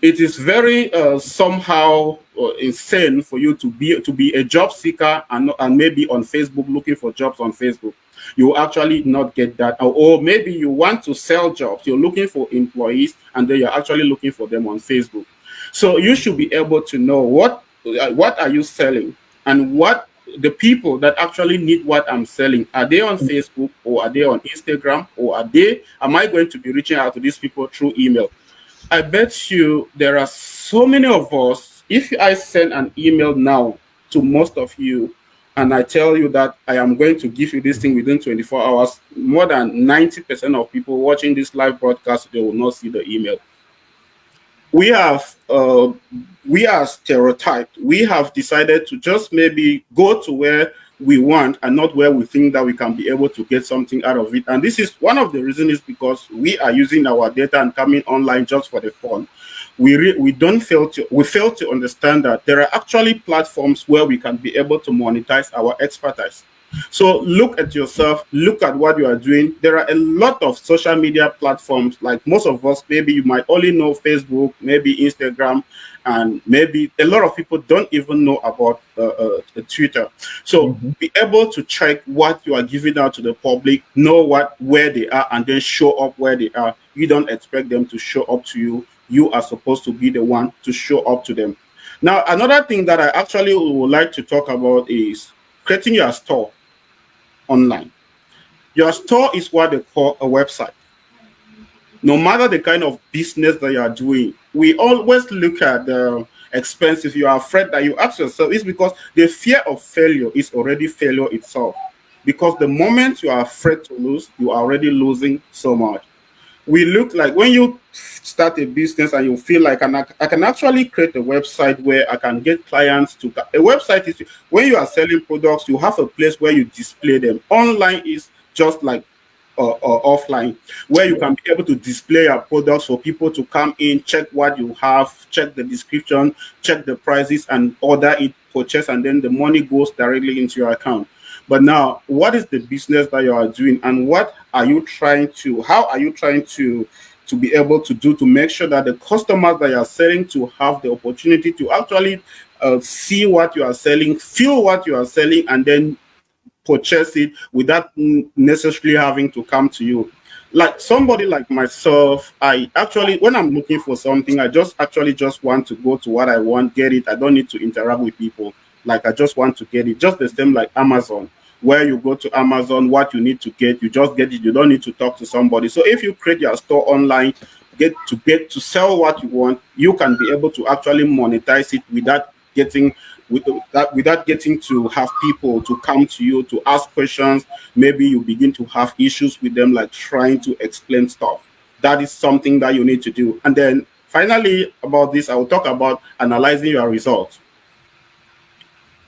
It is very somehow insane for you to be a job seeker and maybe on Facebook looking for jobs on Facebook. You will actually not get that, or maybe you want to sell jobs. You're looking for employees, and then you're actually looking for them on Facebook. So you should be able to know what are you selling, and what the people that actually need what I'm selling, are they on Facebook, or are they on Instagram, or am I going to be reaching out to these people through email? I bet you there are so many of us. If I send an email now to most of you and I tell you that I am going to give you this thing within 24 hours, more than 90% of people watching this live broadcast, they will not see the email. We have we are stereotyped. We have decided to just maybe go to where we want and not where we think that we can be able to get something out of it. And this is one of the reasons, is because we are using our data and coming online just for the fun. We fail to understand that there are actually platforms where we can be able to monetize our expertise. So look at yourself, look at what you are doing. There are a lot of social media platforms. Like most of us, maybe you might only know Facebook, maybe Instagram, and maybe a lot of people don't even know about Twitter. So be able to check what you are giving out to the public, know where they are, and then show up where they are. You don't expect them to show up to you. You are supposed to be the one to show up to them. Now, another thing that I actually would like to talk about is creating your store online. Your store is what they call a website. No matter the kind of business that you are doing, we always look at the expense. If you are afraid, that you ask yourself, it's because the fear of failure is already failure itself. Because the moment you are afraid to lose, you are already losing so much. We look like when you start a business and you feel like I can actually create a website where I can get clients to. A website is when you are selling products, you have a place where you display them. Online is just like offline, where you can be able to display your products for people to come in, check what you have, check the description, check the prices, and order it, purchase, and then the money goes directly into your account. But now, what is the business that you are doing, and how are you trying to be able to do to make sure that the customers that you are selling to have the opportunity to actually see what you are selling, feel what you are selling, and then purchase it without necessarily having to come to you. Like somebody like myself, I actually, when I'm looking for something, I just actually just want to go to what I want, get it. I don't need to interact with people. Like I just want to get it. Just the same like Amazon, where you go to Amazon, what you need to get, you just get it. You don't need to talk to somebody. So if you create your store online, get to sell what you want, you can be able to actually monetize it getting without getting to have people to come to you to ask questions. Maybe you begin to have issues with them, like trying to explain stuff. That is something that you need to do. And then finally, about this, I will talk about analyzing your results.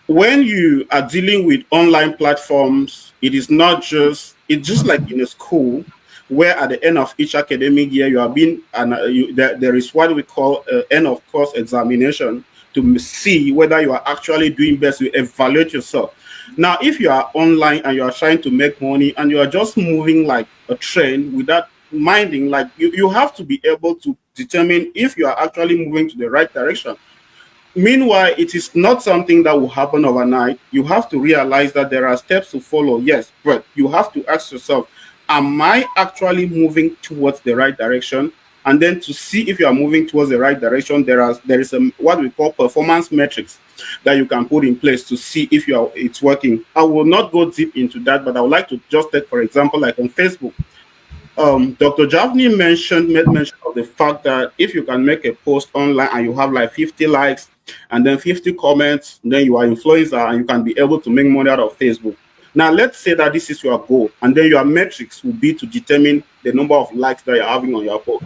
When you are dealing with online platforms, it's just like in a school, where at the end of each academic year you are being and there is what we call end of course examination, to see whether you are actually doing best. You evaluate yourself. Now, if you are online and you are trying to make money and you are just moving like a train without minding, like you have to be able to determine if you are actually moving to the right direction. Meanwhile, it is not something that will happen overnight. You have to realize that there are steps to follow. Yes, but you have to ask yourself, am I actually moving towards the right direction? And then to see if you are moving towards the right direction, there is what we call performance metrics that you can put in place to see if it's working. I will not go deep into that, but I would like to just take, for example, like on Facebook. Dr. Javnyuy made mention of the fact that if you can make a post online and you have like 50 likes and then 50 comments, then you are influencer and you can be able to make money out of Facebook. Now, let's say that this is your goal, and then your metrics will be to determine the number of likes that you're having on your post.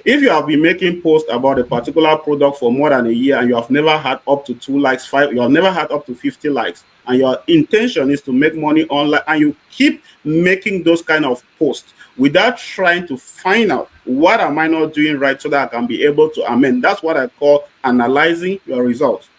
If you have been making posts about a particular product for more than a year and you have never had up to 2 likes, you have never had up to 50 likes, and your intention is to make money online, and you keep making those kind of posts without trying to find out what am I not doing right so that I can be able to amend. That's what I call analyzing your results.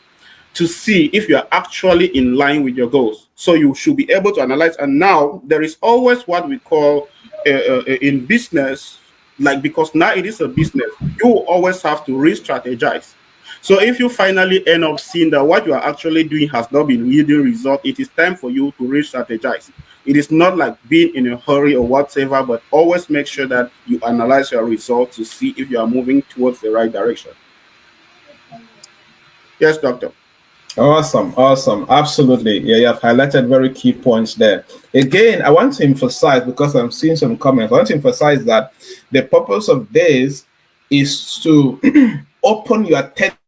to see if you are actually in line with your goals. So you should be able to analyze. And now there is always what we call in business, like, because now it is a business, you always have to re-strategize. So if you finally end up seeing that what you are actually doing has not been yielding result, it is time for you to re-strategize. It is not like being in a hurry or whatever, but always make sure that you analyze your results to see if you are moving towards the right direction. Yes, doctor. Awesome, awesome, absolutely. Yeah, you have highlighted very key points there. Again, I want to emphasize, because I'm seeing some comments, I want to emphasize that the purpose of this is to open your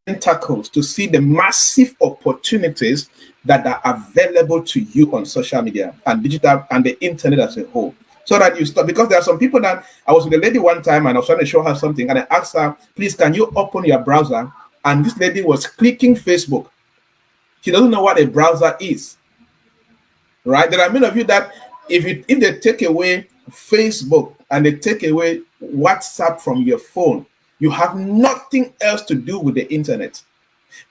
tentacles to see the massive opportunities that are available to you on social media and digital and the internet as a whole. So that you stop, because there are some people that I was with a lady one time and I was trying to show her something, and I asked her, please, can you open your browser? And this lady was clicking Facebook. She doesn't know what a browser is, right? There are many of you that if they take away Facebook and they take away WhatsApp from your phone, you have nothing else to do with the internet.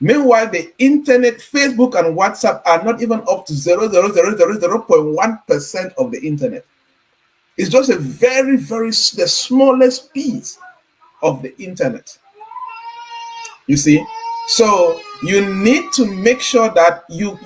Meanwhile, the internet, Facebook and WhatsApp are not even up to 0.1% of the internet. It's just a very, the smallest piece of the internet. You see, so you need to make sure that you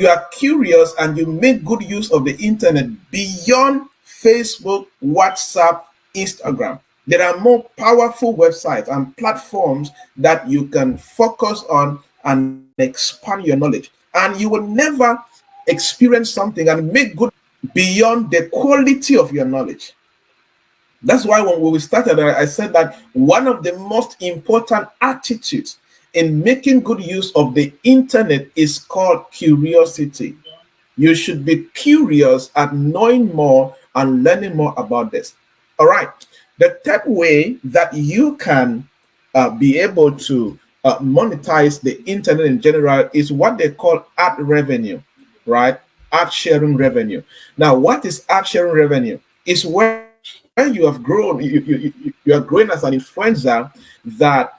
are curious and you make good use of the internet beyond Facebook, WhatsApp, Instagram. There are more powerful websites and platforms that you can focus on and expand your knowledge. And you will never experience something and make good beyond the quality of your knowledge. That's why when we started, I said that one of the most important attitudes in making good use of the internet is called curiosity. You should be curious at knowing more and learning more about this. All right. The third way that you can be able to monetize the internet in general is what they call ad revenue, right? Ad sharing revenue. Now, what is ad sharing revenue? It's where you have grown, you are growing as an influencer that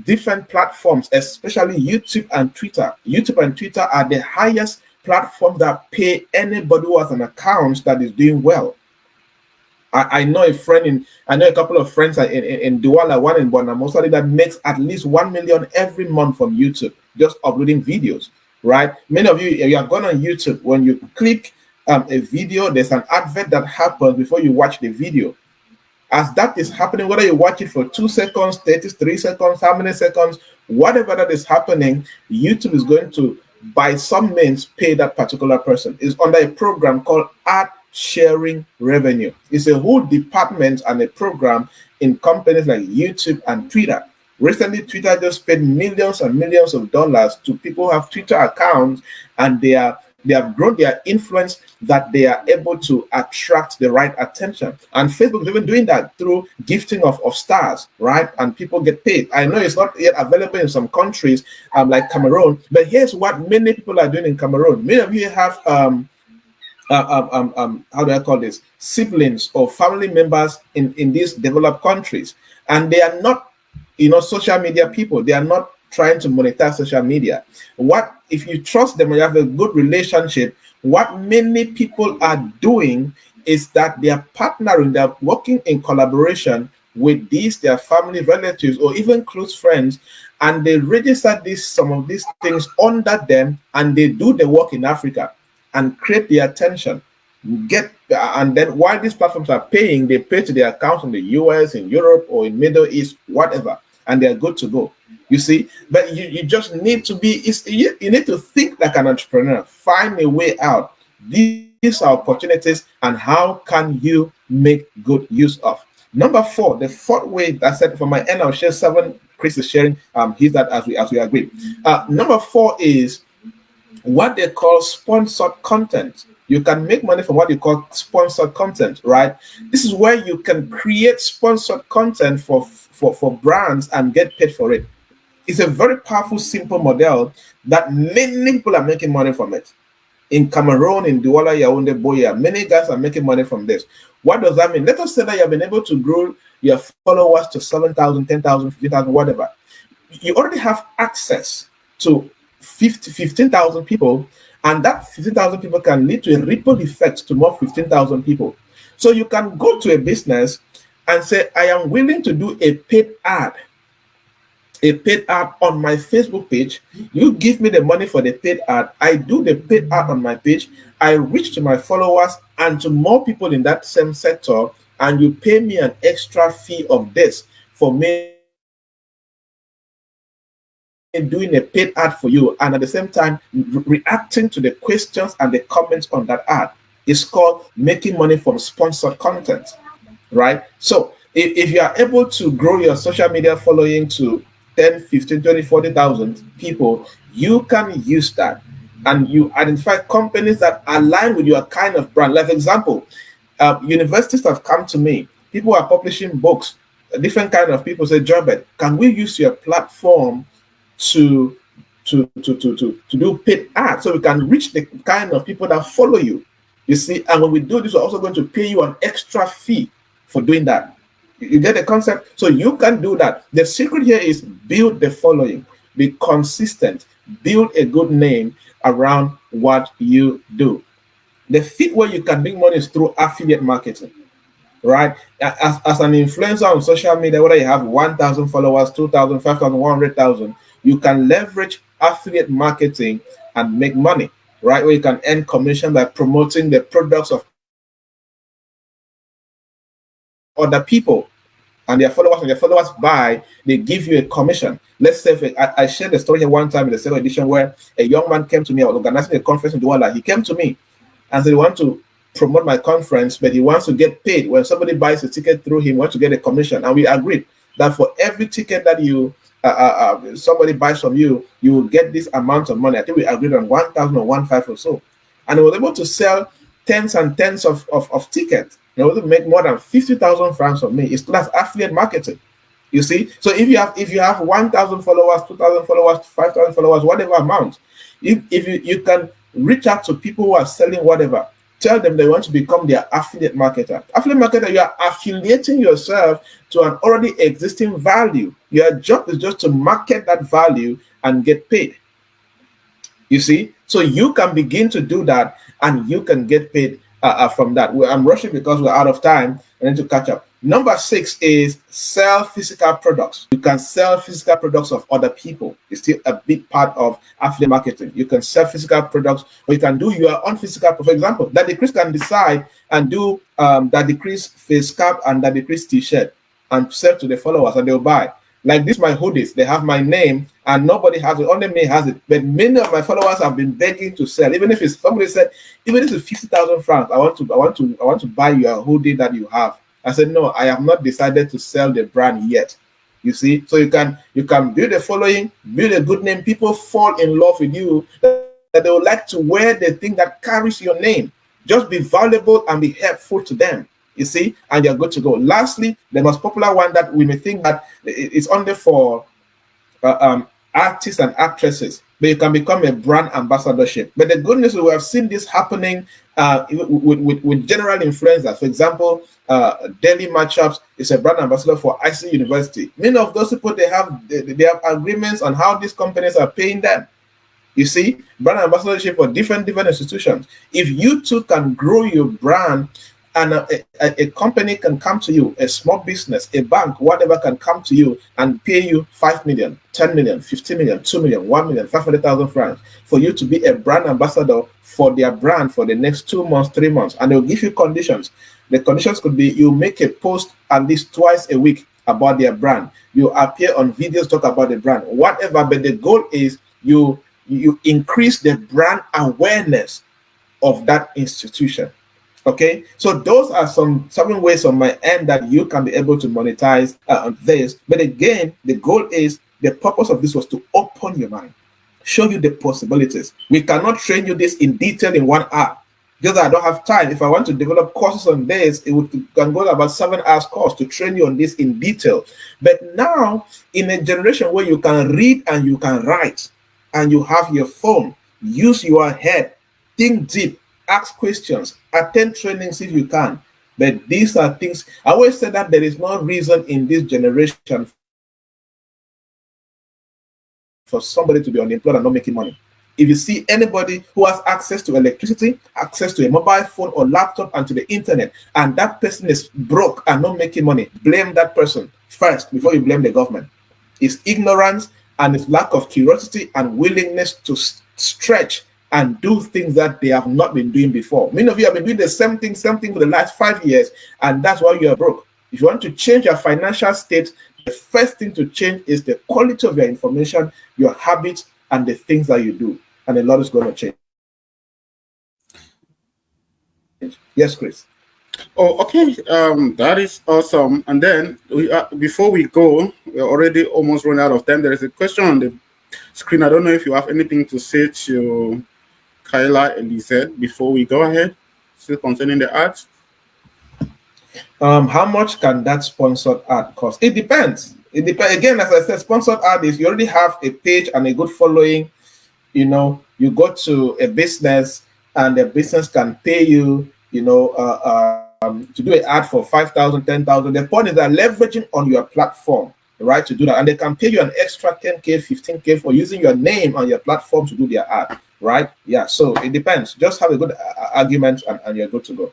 different platforms, especially YouTube and Twitter. YouTube and Twitter are the highest platforms that pay anybody who has an account that is doing well. I know a couple of friends in Douala, one in Bonamosari, that makes at least 1 million every month from YouTube, just uploading videos, right? Many of you have gone on YouTube. When you click a video, there's an advert that happens before you watch the video. As that is happening, whether you watch it for 2 seconds, 33 seconds, how many seconds, whatever that is happening, YouTube is going to, by some means, pay that particular person. It's under a program called ad sharing revenue. It's a whole department and a program in companies like YouTube and Twitter. Recently, Twitter just paid millions and millions of dollars to people who have Twitter accounts, and they have grown their influence that they are able to attract the right attention. And Facebook is even doing that through gifting of stars, right? And people get paid. I know it's not yet available in some countries like Cameroon, but here's what many people are doing in Cameroon. Many of you have how do I call this? Siblings or family members in these developed countries, and they are not, social media people. They are not trying to monetize social media. What if you trust them and you have a good relationship? What many people are doing is that they are partnering, they're working in collaboration with their family, relatives, or even close friends, and they register some of these things under them, and they do the work in Africa and create the attention. And then while these platforms are paying, they pay to their accounts in the US, in Europe, or in Middle East, whatever, and they're good to go. You see, but you just need to you need to think like an entrepreneur, find a way out. These are opportunities, and how can you make good use of? Number 4, the fourth way, I said for my end, I'll share 7. Chris is sharing he's that as we agree. Number 4 is what they call sponsored content. You can make money from what you call sponsored content, right? This is where you can create sponsored content for brands and get paid for it. It's a very powerful, simple model that many people are making money from it. In Cameroon, in Douala, Yaoundé, Boya, many guys are making money from this. What does that mean? Let us say that you have been able to grow your followers to 7,000, 10,000, 50,000, whatever. You already have access to 15,000 people, and that 15,000 people can lead to a ripple effect to more 15,000 people. So you can go to a business and say, I am willing to do a paid ad on my Facebook page. You give me the money for the paid ad. I do the paid ad on my page. I reach to my followers and to more people in that same sector, and you pay me an extra fee of this for me doing a paid ad for you, and at the same time reacting to the questions and the comments on that ad. It's called making money from sponsored content, right? So if you are able to grow your social media following to 10, 15, 20, 40,000 people, you can use that, and you identify companies that align with your kind of brand. Like, for example, universities have come to me. People are publishing books. Different kind of people say, Joybert, can we use your platform to to do paid ads so we can reach the kind of people that follow you? You see, and when we do this, we're also going to pay you an extra fee for doing that. You get the concept? So you can do that. The secret here is build the following, be consistent, build a good name around what you do. The fifth way you can make money is through affiliate marketing, right? As an influencer on social media, whether you have 1,000 followers, 2,000, 5,000, 100,000, you can leverage affiliate marketing and make money, right? Where you can earn commission by promoting the products of other people, and their followers, when their followers buy, they give you a commission. Let's say I shared the story here one time in the second edition where a young man came to me. I was organizing a conference in Douala. He came to me and said he wants to promote my conference, but he wants to get paid. When somebody buys a ticket through him, he wants to get a commission. And we agreed that for every ticket that you somebody buys from you, you will get this amount of money. I think we agreed on 1,000 or 1,500 or so. And he was able to sell tens and tens of tickets. He was able to make more than 50,000 francs from me. That's affiliate marketing. You see, so if you have 1,000 followers, 2,000 followers, 5,000 followers, whatever amount, if you can reach out to people who are selling whatever, tell them they want to become their affiliate marketer. Affiliate marketer, you are affiliating yourself to an already existing value. Your job is just to market that value and get paid. You see, so you can begin to do that and you can get paid from that. I'm rushing because we're out of time. I need to catch up. Number 6 is sell physical products. You can sell physical products of other people. It's still a big part of affiliate marketing. You can sell physical products, or you can do your own physical. For example, that Chris can decide and do that Chris face cap and that Chris t-shirt and sell to the followers, and they'll buy. Like this, my hoodies, they have my name and nobody has it, only me has it. But many of my followers have been begging to sell. Even if it's somebody said, even if it's 50,000 francs, I want to buy your hoodie that you have. I said, no, I have not decided to sell the brand yet. You see, so you can build a following, build a good name. People fall in love with you, that they would like to wear the thing that carries your name. Just be valuable and be helpful to them. You see, and you're good to go. Lastly, the most popular one that we may think that it's only for artists and actresses, but you can become a brand ambassadorship. But the good news is we have seen this happening with general influencers. For example, Daily Matchups is a brand ambassador for IC University. Many of those people, they have agreements on how these companies are paying them. You see, brand ambassadorship for different institutions. If you too can grow your brand, and a company can come to you, a small business, a bank, whatever can come to you and pay you 5 million, 10 million, 50 million, 2 million, 1 million, 500,000 francs for you to be a brand ambassador for their brand for the next 2 months, 3 months. And they'll give you conditions. The conditions could be you make a post at least twice a week about their brand. You appear on videos, talk about the brand, whatever. But the goal is you increase the brand awareness of that institution. Okay, so those are some 7 ways on my end that you can be able to monetize this. But again, the goal is, the purpose of this was to open your mind, show you the possibilities. We cannot train you this in detail in 1 hour because I don't have time. If I want to develop courses on this, can go about 7 hours course to train you on this in detail. But now, in a generation where you can read and you can write and you have your phone, use your head, think deep, ask questions, attend trainings if you can. But these are things, I always say that there is no reason in this generation for somebody to be unemployed and not making money. If you see anybody who has access to electricity, access to a mobile phone or laptop and to the internet, and that person is broke and not making money, blame that person first before you blame the government. It's ignorance and it's lack of curiosity and willingness to stretch and do things that they have not been doing before. Many of you have been doing the same thing for the last 5 years, and that's why you are broke. If you want to change your financial state, the first thing to change is the quality of your information, your habits, and the things that you do. And a lot is going to change. Yes, Chris. Oh, okay. That is awesome. And then before we go, we're already almost run out of time. There is a question on the screen. I don't know if you have anything to say to Kyla Elizet before we go ahead. Still concerning the ads. How much can that sponsored ad cost? It depends. It depends. Again, as I said, sponsored ad is you already have a page and a good following. You know, you go to a business and the business can pay you, to do an ad for 5,000, 10,000. The point is that leveraging on your platform, right, to do that, and they can pay you an extra 10K, 15K for using your name on your platform to do their ad, right? Yeah, so it depends. Just have a good argument and you're good to go.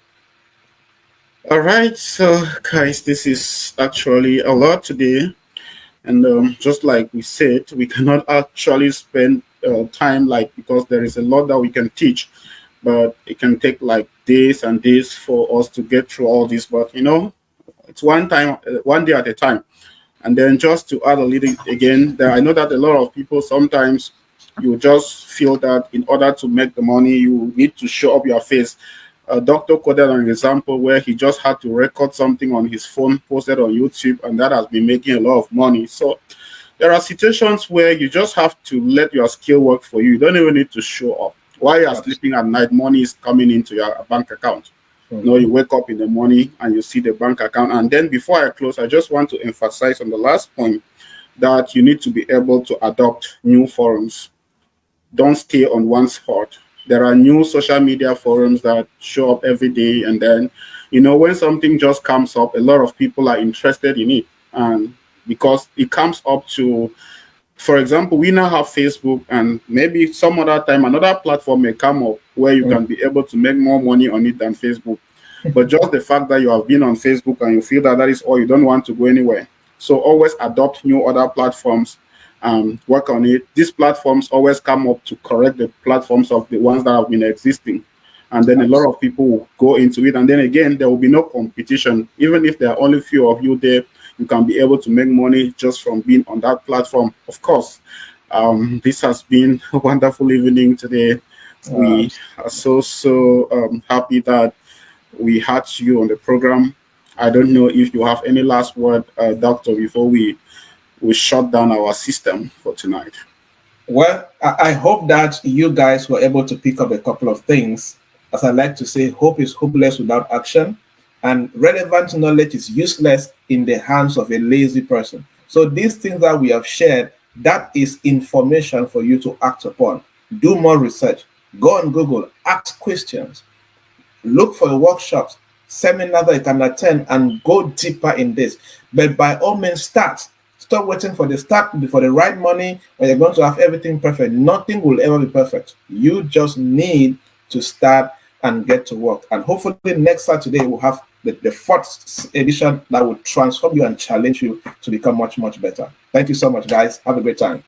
All right, so guys, this is actually a lot today. And just like we said, we cannot actually spend time because there is a lot that we can teach, but it can take like days and days for us to get through all this. But it's one day at a time. And then just to add a little again, I know that a lot of people sometimes you just feel that in order to make the money, you need to show up your face. A doctor quoted an example where he just had to record something on his phone, posted on YouTube, and that has been making a lot of money. So there are situations where you just have to let your skill work for you. You don't even need to show up. While you're sleeping at night, money is coming into your bank account. You wake up in the morning and you see the bank account. And then before I close, I just want to emphasize on the last point that you need to be able to adopt new forums. Don't stay on one spot. There are new social media forums that show up every day. And then, when something just comes up, a lot of people are interested in it. And because it comes up to, for example, we now have Facebook, and maybe some other time another platform may come up where you can be able to make more money on it than Facebook. But just the fact that you have been on Facebook and you feel that is all, you don't want to go anywhere. So always adopt new other platforms. Work on it. These platforms always come up to correct the platforms of the ones that have been existing. And then a lot of people will go into it. And then again, there will be no competition. Even if there are only few of you there, you can be able to make money just from being on that platform. Of course, this has been a wonderful evening today. We are so happy that we had you on the program. I don't know if you have any last word, Doctor, before we shut down our system for tonight. Well, I hope that you guys were able to pick up a couple of things. As I like to say, hope is hopeless without action, and relevant knowledge is useless in the hands of a lazy person. So these things that we have shared, that is information for you to act upon. Do more research. Go on Google, ask questions, look for workshops, seminars that you can attend, and go deeper in this. But by all means, start. Stop waiting for the right money, when you're going to have everything perfect. Nothing will ever be perfect. You just need to start and get to work. And hopefully next Saturday we'll have the fourth edition that will transform you and challenge you to become much, much better. Thank you so much, guys. Have a great time.